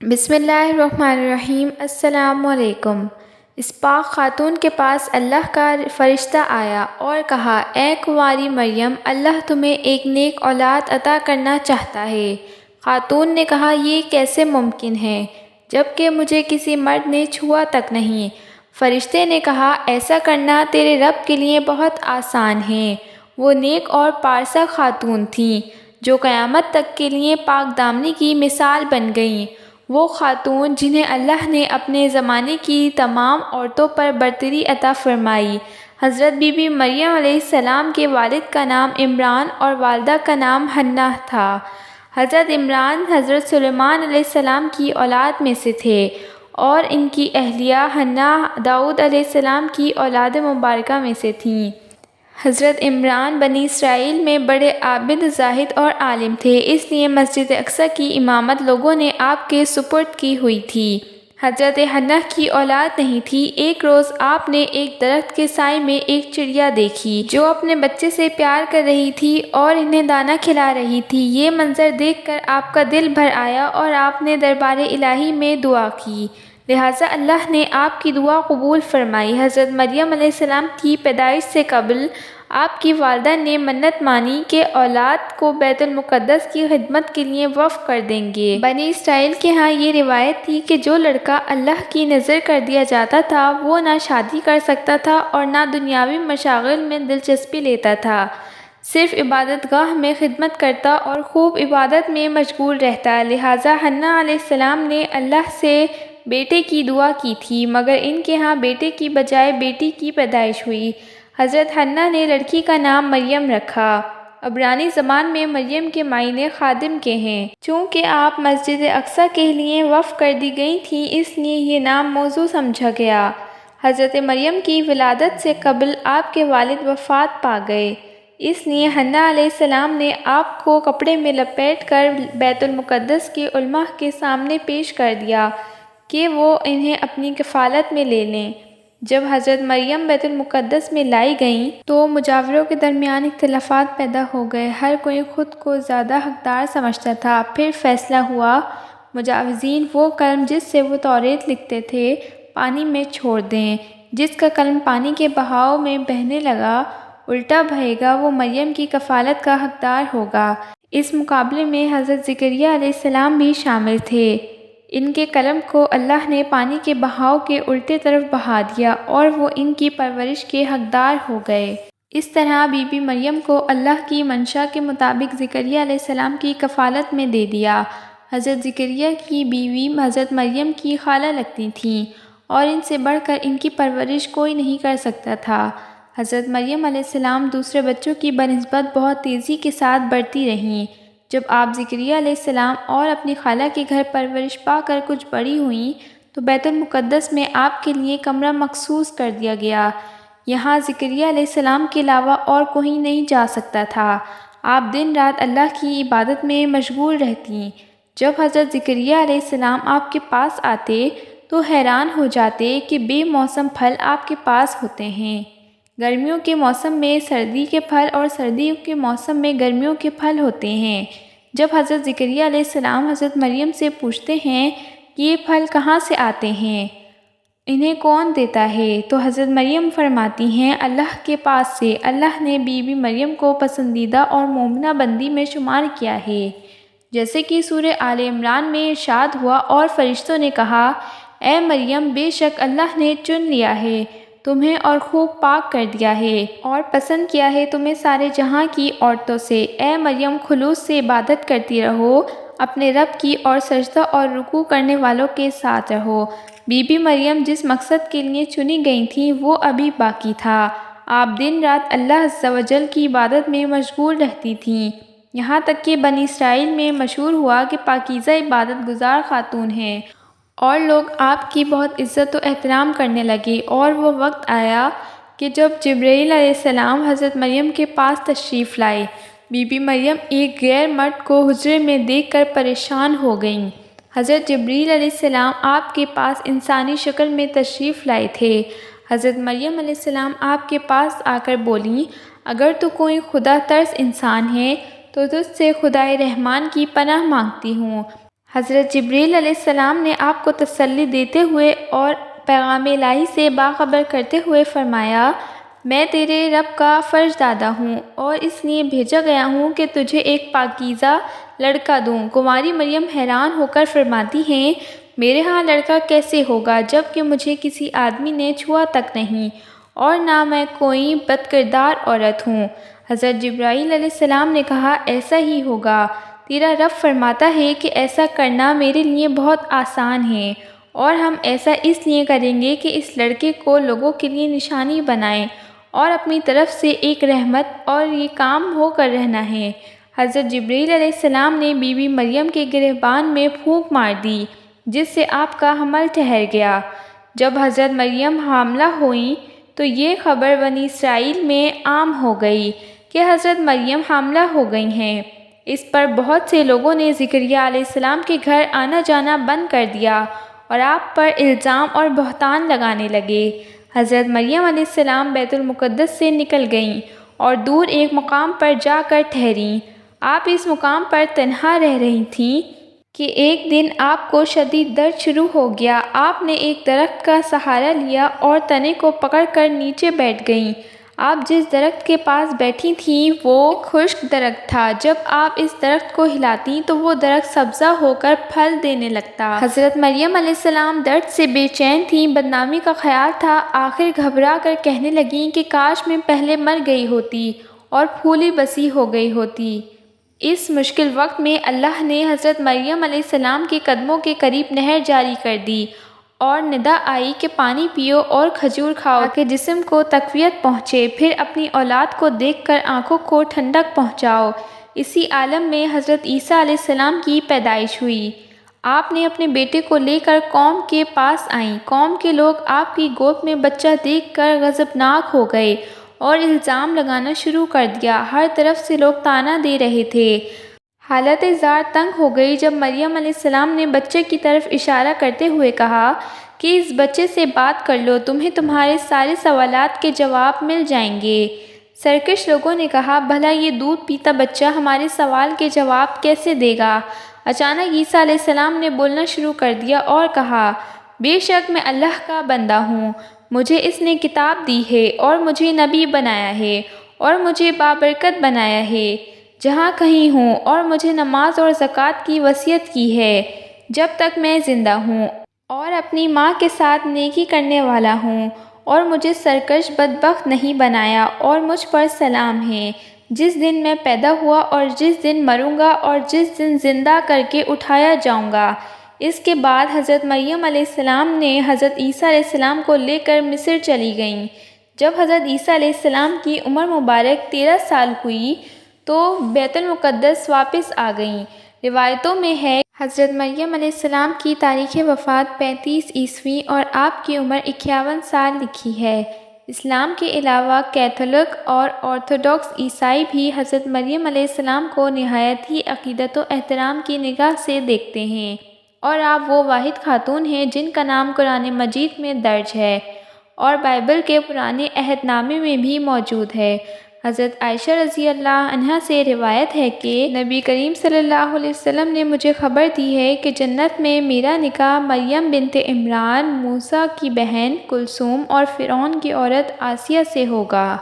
بسم اللہ الرحمن الرحیم۔ السلام علیکم۔ اس پاک خاتون کے پاس اللہ کا فرشتہ آیا اور کہا، اے کنواری مریم، اللہ تمہیں ایک نیک اولاد عطا کرنا چاہتا ہے۔ خاتون نے کہا، یہ کیسے ممکن ہے جبکہ مجھے کسی مرد نے چھوا تک نہیں۔ فرشتے نے کہا، ایسا کرنا تیرے رب کے لیے بہت آسان ہے۔ وہ نیک اور پارسا خاتون تھیں جو قیامت تک کے لیے پاک دامنی کی مثال بن گئیں۔ وہ خاتون جنہیں اللہ نے اپنے زمانے کی تمام عورتوں پر برتری عطا فرمائی۔ حضرت بی بی مریم علیہ السلام کے والد کا نام عمران اور والدہ کا نام حنہ تھا۔ حضرت عمران حضرت سلیمان علیہ السلام کی اولاد میں سے تھے اور ان کی اہلیہ حنہ داؤد علیہ السلام کی اولاد مبارکہ میں سے تھیں۔ حضرت عمران بنی اسرائیل میں بڑے عابد، زاہد اور عالم تھے، اس لیے مسجد اقصیٰ کی امامت لوگوں نے آپ کے سپرد کی ہوئی تھی۔ حضرت حنہ کی اولاد نہیں تھی۔ ایک روز آپ نے ایک درخت کے سائے میں ایک چڑیا دیکھی جو اپنے بچے سے پیار کر رہی تھی اور انہیں دانہ کھلا رہی تھی۔ یہ منظر دیکھ کر آپ کا دل بھر آیا اور آپ نے دربار الہی میں دعا کی، لہٰذا اللہ نے آپ کی دعا قبول فرمائی۔ حضرت مریم علیہ السلام کی پیدائش سے قبل آپ کی والدہ نے منت مانی کہ اولاد کو بیت المقدس کی خدمت کے لیے وقف کر دیں گے۔ بنی اسرائیل کے ہاں یہ روایت تھی کہ جو لڑکا اللہ کی نذر کر دیا جاتا تھا وہ نہ شادی کر سکتا تھا اور نہ دنیاوی مشاغل میں دلچسپی لیتا تھا، صرف عبادت گاہ میں خدمت کرتا اور خوب عبادت میں مشغول رہتا۔ لہٰذا حنہ علیہ السلام نے اللہ سے بیٹے کی دعا کی تھی، مگر ان کے ہاں بیٹے کی بجائے بیٹی کی پیدائش ہوئی۔ حضرت حنہ نے لڑکی کا نام مریم رکھا۔ عبرانی زبان میں مریم کے معنی خادم کے ہیں۔ چونکہ آپ مسجد اقصیٰ کے لیے وقف کر دی گئی تھیں، اس لیے یہ نام موزوں سمجھا گیا۔ حضرت مریم کی ولادت سے قبل آپ کے والد وفات پا گئے، اس لیے حنہ علیہ السلام نے آپ کو کپڑے میں لپیٹ کر بیت المقدس کے علماء کے سامنے پیش کر دیا کہ وہ انہیں اپنی کفالت میں لے لیں۔ جب حضرت مریم بیت المقدس میں لائی گئیں تو مجاوروں کے درمیان اختلافات پیدا ہو گئے۔ ہر کوئی خود کو زیادہ حقدار سمجھتا تھا۔ پھر فیصلہ ہوا مجاوزین وہ قلم جس سے وہ توریت لکھتے تھے پانی میں چھوڑ دیں۔ جس کا قلم پانی کے بہاؤ میں بہنے لگا الٹا بہے گا، وہ مریم کی کفالت کا حقدار ہوگا۔ اس مقابلے میں حضرت زکریا علیہ السلام بھی شامل تھے۔ ان کے قلم کو اللہ نے پانی کے بہاؤ کے الٹے طرف بہا دیا اور وہ ان کی پرورش کے حقدار ہو گئے۔ اس طرح بی بی مریم کو اللہ کی منشا کے مطابق زکریا علیہ السلام کی کفالت میں دے دیا۔ حضرت زکریا کی بیوی حضرت مریم کی خالہ لگتی تھیں اور ان سے بڑھ کر ان کی پرورش کوئی نہیں کر سکتا تھا۔ حضرت مریم علیہ السلام دوسرے بچوں کی بنسبت بہت تیزی کے ساتھ بڑھتی رہیں۔ جب آپ زکریا علیہ السلام اور اپنی خالہ کے گھر پرورش پا کر کچھ بڑی ہوئیں تو بیت المقدس میں آپ کے لیے کمرہ مخصوص کر دیا گیا۔ یہاں زکریا علیہ السلام کے علاوہ اور کوئی نہیں جا سکتا تھا۔ آپ دن رات اللہ کی عبادت میں مشغول رہتیں۔ جب حضرت زکریا علیہ السلام آپ کے پاس آتے تو حیران ہو جاتے کہ بے موسم پھل آپ کے پاس ہوتے ہیں۔ گرمیوں کے موسم میں سردی کے پھل اور سردیوں کے موسم میں گرمیوں کے پھل ہوتے ہیں۔ جب حضرت زکریا علیہ السلام حضرت مریم سے پوچھتے ہیں کہ یہ پھل کہاں سے آتے ہیں، انہیں کون دیتا ہے، تو حضرت مریم فرماتی ہیں، اللہ کے پاس سے۔ اللہ نے بی بی مریم کو پسندیدہ اور مومنہ بندی میں شمار کیا ہے، جیسے کہ سورہ آل عمران میں ارشاد ہوا، اور فرشتوں نے کہا، اے مریم، بے شک اللہ نے چن لیا ہے تمہیں اور خوب پاک کر دیا ہے اور پسند کیا ہے تمہیں سارے جہاں کی عورتوں سے۔ اے مریم، خلوص سے عبادت کرتی رہو اپنے رب کی اور سجدہ اور رکوع کرنے والوں کے ساتھ رہو۔ بی بی مریم جس مقصد کے لیے چنی گئی تھیں وہ ابھی باقی تھا۔ آپ دن رات اللہ عز و جل کی عبادت میں مشغول رہتی تھیں، یہاں تک کہ بنی اسرائیل میں مشہور ہوا کہ پاکیزہ عبادت گزار خاتون ہیں، اور لوگ آپ کی بہت عزت و احترام کرنے لگے۔ اور وہ وقت آیا کہ جب جبرائیل علیہ السلام حضرت مریم کے پاس تشریف لائے۔ بی بی مریم ایک غیر مرد کو حجرے میں دیکھ کر پریشان ہو گئیں۔ حضرت جبرائیل علیہ السلام آپ کے پاس انسانی شکل میں تشریف لائے تھے۔ حضرت مریم علیہ السلام آپ کے پاس آ کر بولیں، اگر تو کوئی خدا ترس انسان ہے تو تجھ سے خدائے رحمان کی پناہ مانگتی ہوں۔ حضرت جبریل علیہ السلام نے آپ کو تسلی دیتے ہوئے اور پیغام الہی سے باخبر کرتے ہوئے فرمایا، میں تیرے رب کا فرز دادا ہوں اور اس لیے بھیجا گیا ہوں کہ تجھے ایک پاکیزہ لڑکا دوں۔ کنواری مریم حیران ہو کر فرماتی ہیں، میرے ہاں لڑکا کیسے ہوگا جب کہ مجھے کسی آدمی نے چھوا تک نہیں اور نہ میں کوئی بد کردار عورت ہوں۔ حضرت جبرائیل علیہ السلام نے کہا، ایسا ہی ہوگا، تیرا رب فرماتا ہے کہ ایسا کرنا میرے لیے بہت آسان ہے، اور ہم ایسا اس لیے کریں گے کہ اس لڑکے کو لوگوں کے لیے نشانی بنائیں اور اپنی طرف سے ایک رحمت، اور یہ کام ہو کر رہنا ہے۔ حضرت جبرائیل علیہ السلام نے بی بی مریم کے گریبان میں پھونک مار دی، جس سے آپ کا حمل ٹھہر گیا۔ جب حضرت مریم حاملہ ہوئیں تو یہ خبر بنی اسرائیل میں عام ہو گئی کہ حضرت مریم حاملہ ہو گئی ہیں۔ اس پر بہت سے لوگوں نے زکریا علیہ السلام کے گھر آنا جانا بند کر دیا اور آپ پر الزام اور بہتان لگانے لگے۔ حضرت مریم علیہ السلام بیت المقدس سے نکل گئیں اور دور ایک مقام پر جا کر ٹھہریں۔ آپ اس مقام پر تنہا رہ رہی تھیں کہ ایک دن آپ کو شدید درد شروع ہو گیا۔ آپ نے ایک درخت کا سہارا لیا اور تنے کو پکڑ کر نیچے بیٹھ گئیں۔ آپ جس درخت کے پاس بیٹھی تھیں وہ خشک درخت تھا۔ جب آپ اس درخت کو ہلاتیں تو وہ درخت سبزہ ہو کر پھل دینے لگتا۔ حضرت مریم علیہ السلام درد سے بے چین تھیں، بدنامی کا خیال تھا۔ آخر گھبرا کر کہنے لگیں کہ کاش میں پہلے مر گئی ہوتی اور پھولی بسی ہو گئی ہوتی۔ اس مشکل وقت میں اللہ نے حضرت مریم علیہ السلام کے قدموں کے قریب نہر جاری کر دی اور ندا آئی کہ پانی پیو اور کھجور کھاؤ تاکہ جسم کو تقویت پہنچے، پھر اپنی اولاد کو دیکھ کر آنکھوں کو ٹھنڈک پہنچاؤ۔ اسی عالم میں حضرت عیسیٰ علیہ السلام کی پیدائش ہوئی۔ آپ نے اپنے بیٹے کو لے کر قوم کے پاس آئیں۔ قوم کے لوگ آپ کی گود میں بچہ دیکھ کر غضبناک ہو گئے اور الزام لگانا شروع کر دیا۔ ہر طرف سے لوگ طعنہ دے رہے تھے۔ حالت زار تنگ ہو گئی جب مریم علیہ السلام نے بچے کی طرف اشارہ کرتے ہوئے کہا کہ اس بچے سے بات کر لو، تمہیں تمہارے سارے سوالات کے جواب مل جائیں گے۔ سرکش لوگوں نے کہا، بھلا یہ دودھ پیتا بچہ ہمارے سوال کے جواب کیسے دے گا؟ اچانک عیسیٰ علیہ السلام نے بولنا شروع کر دیا اور کہا، بے شک میں اللہ کا بندہ ہوں، مجھے اس نے کتاب دی ہے اور مجھے نبی بنایا ہے اور مجھے بابرکت بنایا ہے جہاں کہیں ہوں، اور مجھے نماز اور زکوٰۃ کی وصیت کی ہے جب تک میں زندہ ہوں، اور اپنی ماں کے ساتھ نیکی کرنے والا ہوں، اور مجھے سرکش بدبخت نہیں بنایا، اور مجھ پر سلام ہے جس دن میں پیدا ہوا اور جس دن مروں گا اور جس دن زندہ کر کے اٹھایا جاؤں گا۔ اس کے بعد حضرت مریم علیہ السلام نے حضرت عیسیٰ علیہ السلام کو لے کر مصر چلی گئیں۔ جب حضرت عیسیٰ علیہ السلام کی عمر مبارک 13 سال ہوئی تو بیت المقدس واپس آ گئیں۔ روایتوں میں ہے حضرت مریم علیہ السلام کی تاریخ وفات 35 عیسوی اور آپ کی عمر 51 سال لکھی ہے۔ اسلام کے علاوہ کیتھولک اور آرتھوڈاکس عیسائی بھی حضرت مریم علیہ السلام کو نہایت ہی عقیدت و احترام کی نگاہ سے دیکھتے ہیں، اور آپ وہ واحد خاتون ہیں جن کا نام قرآن مجید میں درج ہے اور بائبل کے پرانے عہد نامے میں بھی موجود ہے۔ حضرت عائشہ رضی اللہ عنہا سے روایت ہے کہ نبی کریم صلی اللہ علیہ وسلم نے مجھے خبر دی ہے کہ جنت میں میرا نکاح مریم بنت عمران، موسیٰ کی بہن کلثوم اور فرعون کی عورت آسیہ سے ہوگا۔